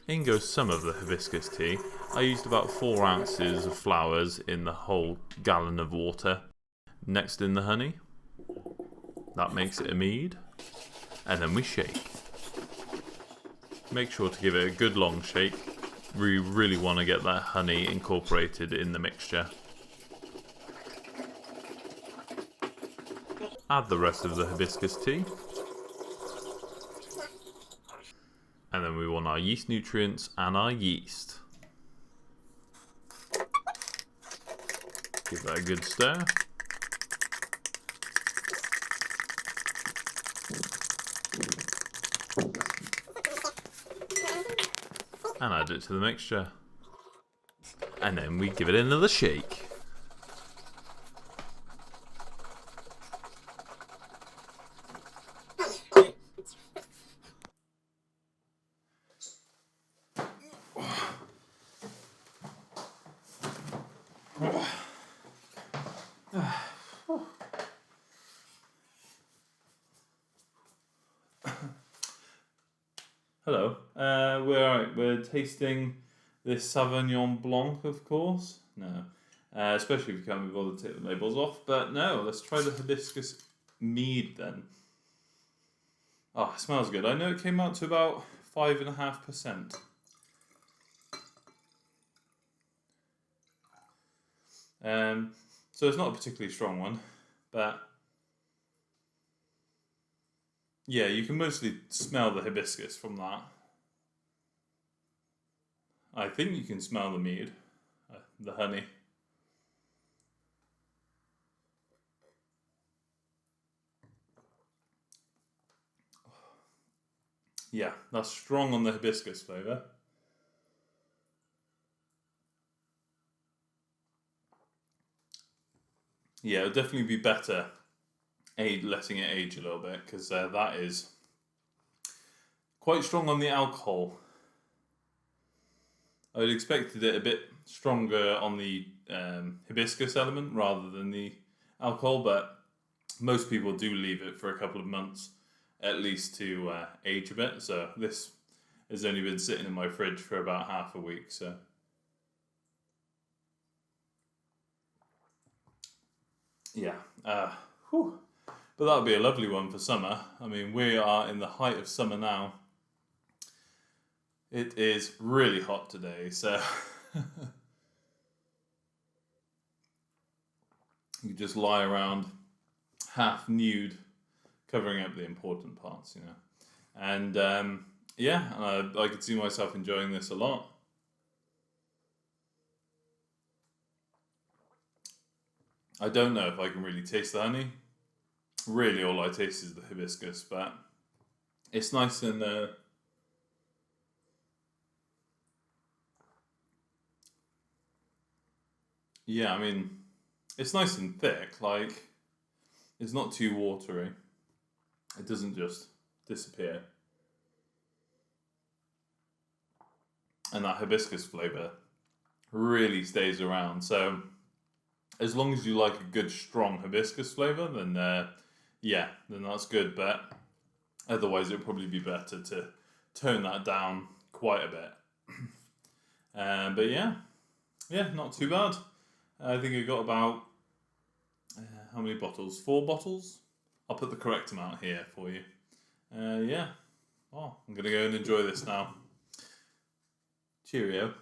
In goes some of the hibiscus tea. I used about 4 ounces of flowers in the whole gallon of water. Next in the honey. That makes it a mead. And then we shake. Make sure to give it a good long shake. We really want to get that honey incorporated in the mixture. Add the rest of the hibiscus tea. And then we want our yeast nutrients and our yeast. Give that a good stir. And add it to the mixture. And then we give it another shake. Hello, we're tasting this Sauvignon Blanc, of course. No, especially if you can't be bothered to take the labels off. But no, let's try the Hibiscus Mead then. Oh, it smells good. I know it came out to about 5.5%. So it's not a particularly strong one, but yeah, you can mostly smell the hibiscus from that. I think you can smell the mead, the honey. Yeah, that's strong on the hibiscus flavour. Yeah, it would definitely be better letting it age a little bit, because that is quite strong on the alcohol. I would expected it a bit stronger on the hibiscus element rather than the alcohol, but most people do leave it for a couple of months at least to age a bit. So this has only been sitting in my fridge for about half a week. So yeah, but that would be a lovely one for summer. I mean, we are in the height of summer now. It is really hot today, so you just lie around half nude, covering up the important parts, you know. And yeah, I could see myself enjoying this a lot. I don't know if I can really taste the honey. Really, all I taste is the hibiscus, but it's nice and yeah, I mean, it's nice and thick. Like, it's not too watery. It doesn't just disappear. And that hibiscus flavour really stays around. So, as long as you like a good strong hibiscus flavour, then yeah, then that's good. But otherwise, it would probably be better to tone that down quite a bit. But yeah, not too bad. I think I got about how many bottles? 4 bottles. I'll put the correct amount here for you. Yeah. Oh, I'm gonna go and enjoy this now. Cheerio.